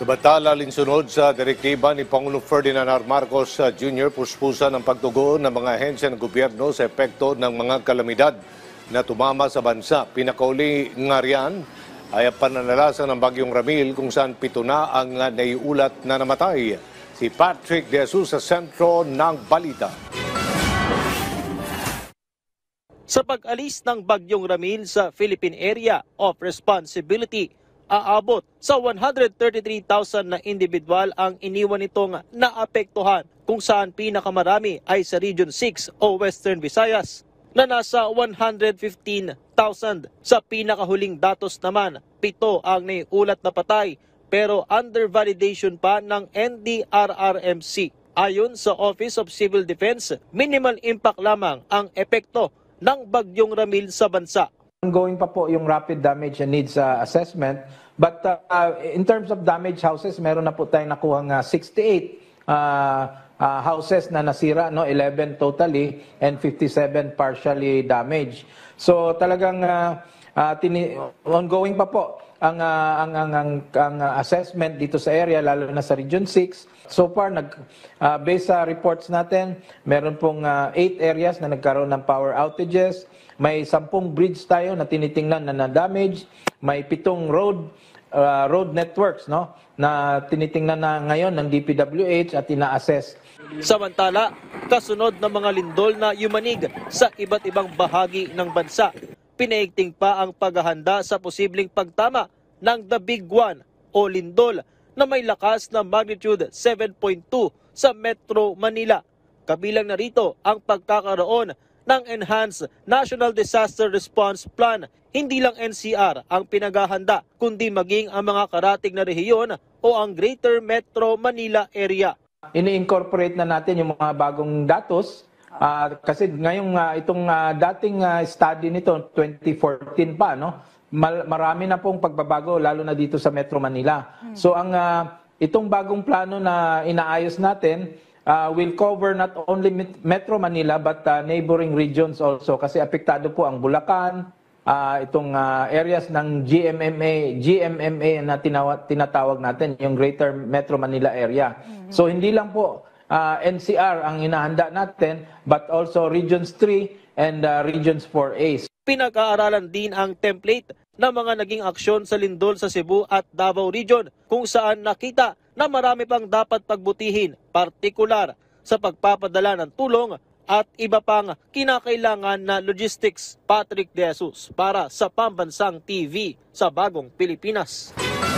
Samantala, linsunod sa direktiba ni Pangulong Ferdinand R. Marcos Jr. puspusan ang pagtugon ng mga ahensya ng gobyerno sa epekto ng mga kalamidad na tumama sa bansa. Pinakauli nga riyan ay ang pananalasan ng Bagyong Ramil kung saan 7 na ang naiulat na namatay. Si Patrick De Jesus sa sentro ng balita. Sa pag-alis ng Bagyong Ramil sa Philippine Area of Responsibility, aabot sa 133,000 na individual ang iniwan nitong naapektuhan, kung saan pinakamarami ay sa Region 6 o Western Visayas na nasa 115,000. Sa pinakahuling datos naman, 7 ang naiulat na patay pero under validation pa ng NDRRMC. Ayon sa Office of Civil Defense, minimal impact lamang ang epekto ng Bagyong Ramil sa bansa. Ongoing pa po yung rapid damage and needs assessment. But in terms of damaged houses, meron na po tayong nakuhang 68 houses na nasira, no? 11 totally and 57 partially damaged. So talagang ongoing pa po ang assessment dito sa area, lalo na sa Region 6. So far, based sa reports natin, meron pong 8 areas na nagkaroon ng power outages. May 10 bridge tayo na tinitingnan na na-damage. May 7 road networks, no, na tinitingnan na ngayon ng DPWH at ina-assess. Samantala, kasunod ng mga lindol na yumanig sa iba't ibang bahagi ng bansa, pinaigting pa ang paghahanda sa posibleng pagtama ng The Big One o lindol na may lakas na magnitude 7.2 sa Metro Manila. Kabilang na rito ang pagkakaroon ng Enhanced National Disaster Response Plan. Hindi lang NCR ang pinaghahanda, kundi maging ang mga karatig na rehiyon o ang Greater Metro Manila area. Ini-incorporate na natin yung mga bagong datos kasi ngayong itong dating study nito 2014 pa, no, marami na pong pagbabago lalo na dito sa Metro Manila. So ang itong bagong plano na inaayos natin will cover not only Metro Manila but neighboring regions also, kasi apektado po ang Bulacan, itong areas ng GMMA na tinatawag natin, yung Greater Metro Manila area. So hindi lang po NCR ang inahanda natin, but also Regions 3 and Regions 4A. Pinag-aaralan din ang template ng mga naging aksyon sa lindol sa Cebu at Davao Region, kung saan nakita na marami pang dapat pagbutihin, partikular sa pagpapadala ng tulong at iba pang kinakailangan na logistics. Patrick De Jesus para sa Pambansang TV sa Bagong Pilipinas.